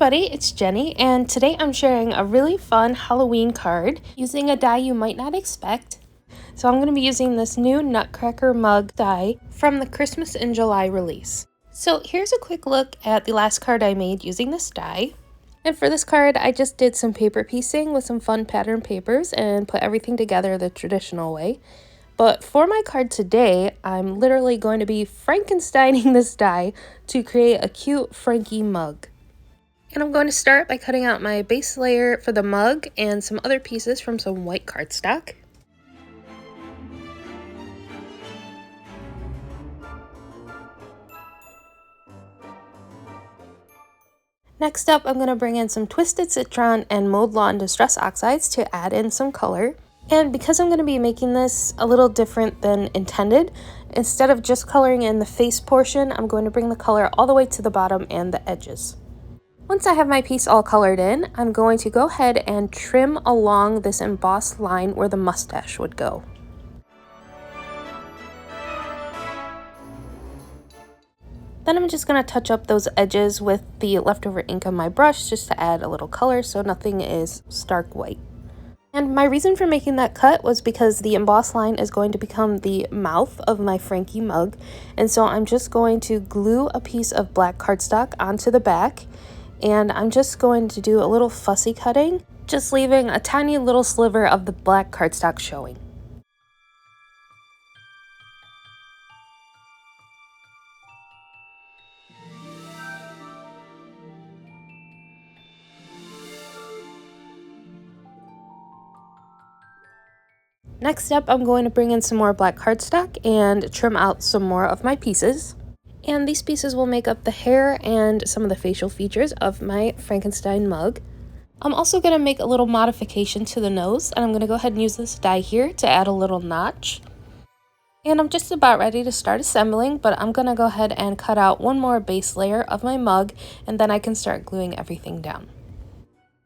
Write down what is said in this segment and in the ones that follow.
everybody, it's Jenny, and today I'm sharing a really fun Halloween card using a die you might not expect. So I'm going to be using this new Nutcracker Mug Die from the Christmas in July release. So here's a quick look at the last card I made using this die. And for this card, I just did some paper piecing with some fun pattern papers and put everything together the traditional way. But for my card today, I'm literally going to be Frankensteining this die to create a cute Frankie mug. And I'm going to start by cutting out my base layer for the mug and some other pieces from some white cardstock. Next up, I'm going to bring in some Twisted Citron and Mowed Lawn Distress Oxides to add in some color. And because I'm going to be making this a little different than intended, instead of just coloring in the face portion, I'm going to bring the color all the way to the bottom and the edges. Once I have my piece all colored in, I'm going to go ahead and trim along this embossed line where the mustache would go. Then I'm just going to touch up those edges with the leftover ink on my brush just to add a little color so nothing is stark white. And my reason for making that cut was because the embossed line is going to become the mouth of my Frankie mug, and so I'm just going to glue a piece of black cardstock onto the back. And I'm just going to do a little fussy cutting, just leaving a tiny little sliver of the black cardstock showing. Next up, I'm going to bring in some more black cardstock and trim out some more of my pieces. And these pieces will make up the hair and some of the facial features of my Frankenstein mug. I'm also going to make a little modification to the nose, and I'm going to go ahead and use this die here to add a little notch. And I'm just about ready to start assembling, but I'm going to go ahead and cut out one more base layer of my mug, and then I can start gluing everything down.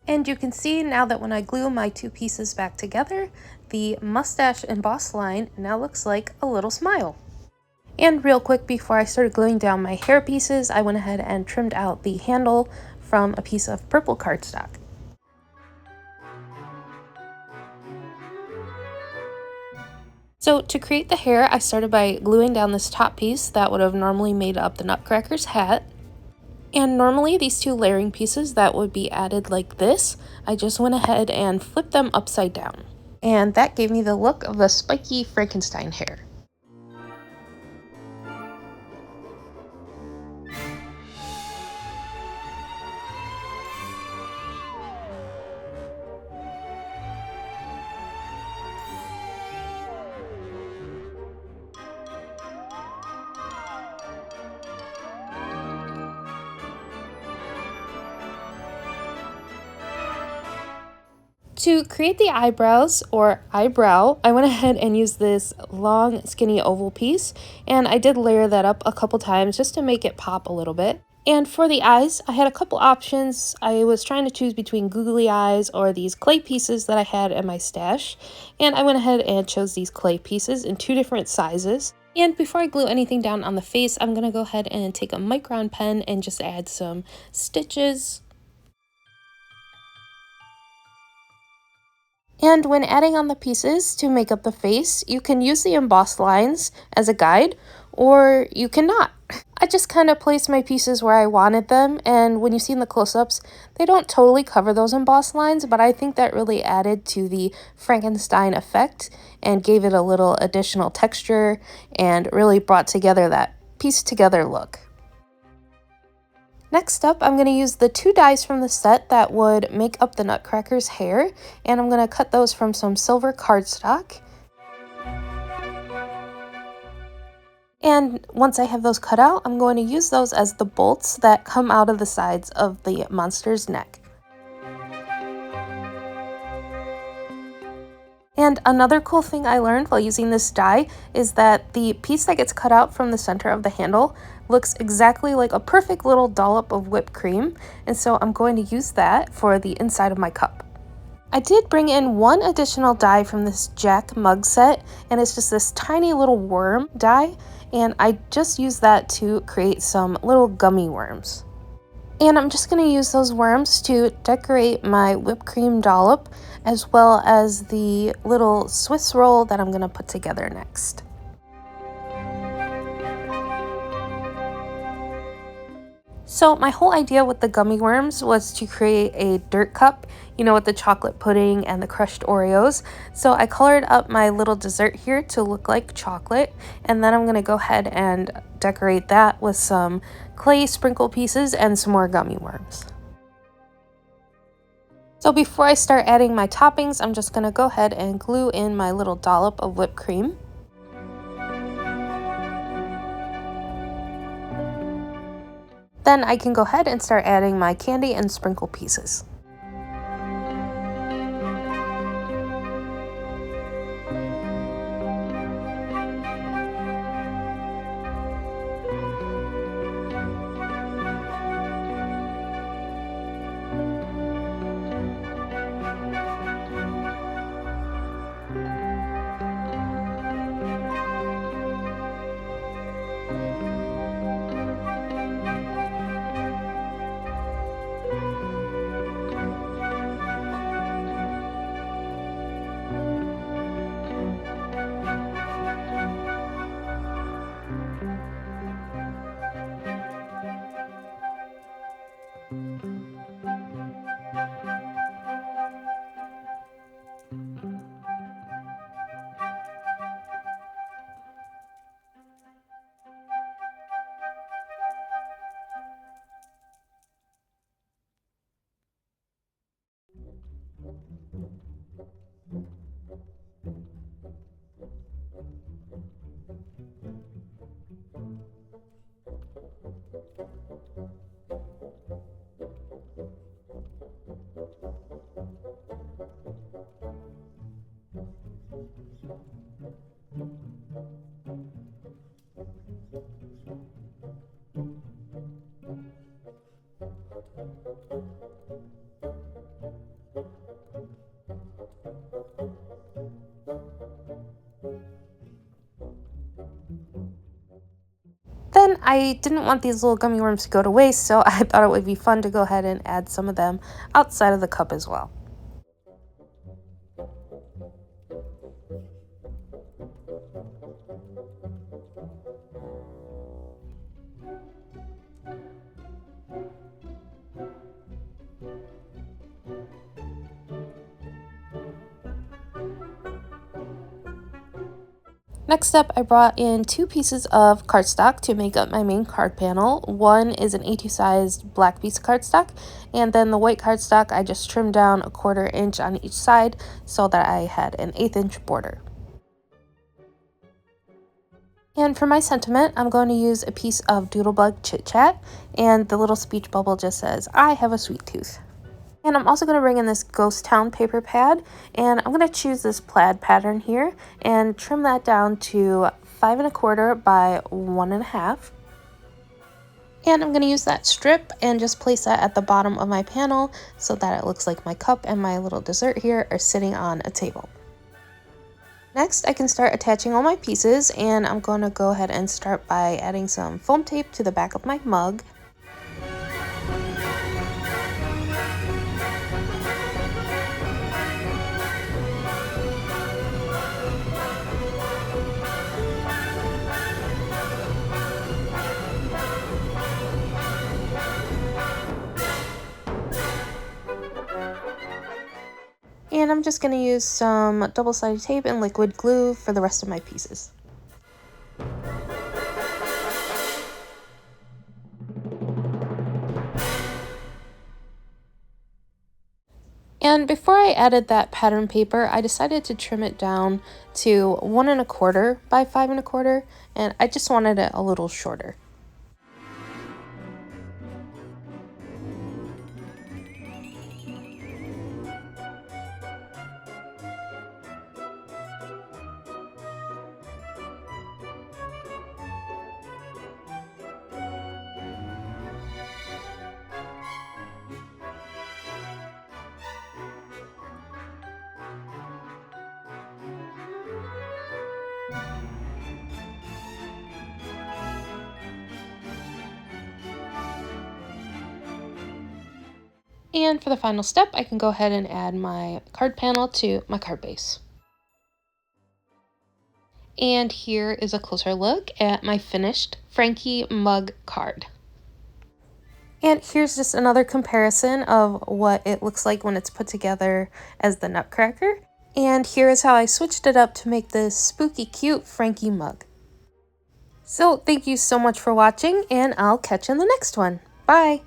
And you can see now that when I glue my two pieces back together, the mustache embossed line now looks like a little smile. And real quick, before I started gluing down my hair pieces, I went ahead and trimmed out the handle from a piece of purple cardstock. So to create the hair, I started by gluing down this top piece that would have normally made up the Nutcracker's hat. And normally these two layering pieces that would be added like this, I just went ahead and flipped them upside down. And that gave me the look of the spiky Frankenstein hair. To create the eyebrows or eyebrow, I went ahead and used this long skinny oval piece, and I did layer that up a couple times just to make it pop a little bit. And for the eyes, I had a couple options. I was trying to choose between googly eyes or these clay pieces that I had in my stash, and I went ahead and chose these clay pieces in two different sizes. And before I glue anything down on the face, I'm going to go ahead and take a micron pen and just add some stitches. And when adding on the pieces to make up the face, you can use the embossed lines as a guide, or you cannot. I just kind of placed my pieces where I wanted them, and when you see in the close-ups, they don't totally cover those embossed lines, but I think that really added to the Frankenstein effect and gave it a little additional texture and really brought together that pieced together look. Next up, I'm going to use the two dies from the set that would make up the Nutcracker's hair, and I'm going to cut those from some silver cardstock. And once I have those cut out, I'm going to use those as the bolts that come out of the sides of the monster's neck. And another cool thing I learned while using this die is that the piece that gets cut out from the center of the handle looks exactly like a perfect little dollop of whipped cream, and so I'm going to use that for the inside of my cup. I did bring in one additional die from this Jack mug set, and it's just this tiny little worm die, and I just used that to create some little gummy worms. And I'm just going to use those worms to decorate my whipped cream dollop, as well as the little Swiss roll that I'm going to put together next. So my whole idea with the gummy worms was to create a dirt cup, with the chocolate pudding and the crushed Oreos. So I colored up my little dessert here to look like chocolate, and then I'm going to go ahead and decorate that with some clay sprinkle pieces and some more gummy worms. So before I start adding my toppings, I'm just going to go ahead and glue in my little dollop of whipped cream. Then I can go ahead and start adding my candy and sprinkle pieces. Then I didn't want these little gummy worms to go to waste, so I thought it would be fun to go ahead and add some of them outside of the cup as well. Next up, I brought in 2 pieces of cardstock to make up my main card panel. One is an A2 sized black piece of cardstock, and then the white cardstock I just trimmed down 1/4 inch on each side so that I had an 1/8 inch border. And for my sentiment, I'm going to use a piece of Doodlebug Chit Chat, and the little speech bubble just says, "I have a sweet tooth." And I'm also going to bring in this Ghost Town paper pad, and I'm going to choose this plaid pattern here and trim that down to 5 1/4 by 1 1/2. And I'm going to use that strip and just place that at the bottom of my panel so that it looks like my cup and my little dessert here are sitting on a table. Next, I can start attaching all my pieces, and I'm going to go ahead and start by adding some foam tape to the back of my mug. And I'm just going to use some double-sided tape and liquid glue for the rest of my pieces. And before I added that pattern paper, I decided to trim it down to 1 1/4 by 5 1/4, and I just wanted it a little shorter. And for the final step, I can go ahead and add my card panel to my card base. And here is a closer look at my finished Frankie mug card. And here's just another comparison of what it looks like when it's put together as the Nutcracker. And here is how I switched it up to make this spooky cute Frankie mug. So thank you so much for watching, and I'll catch you in the next one. Bye!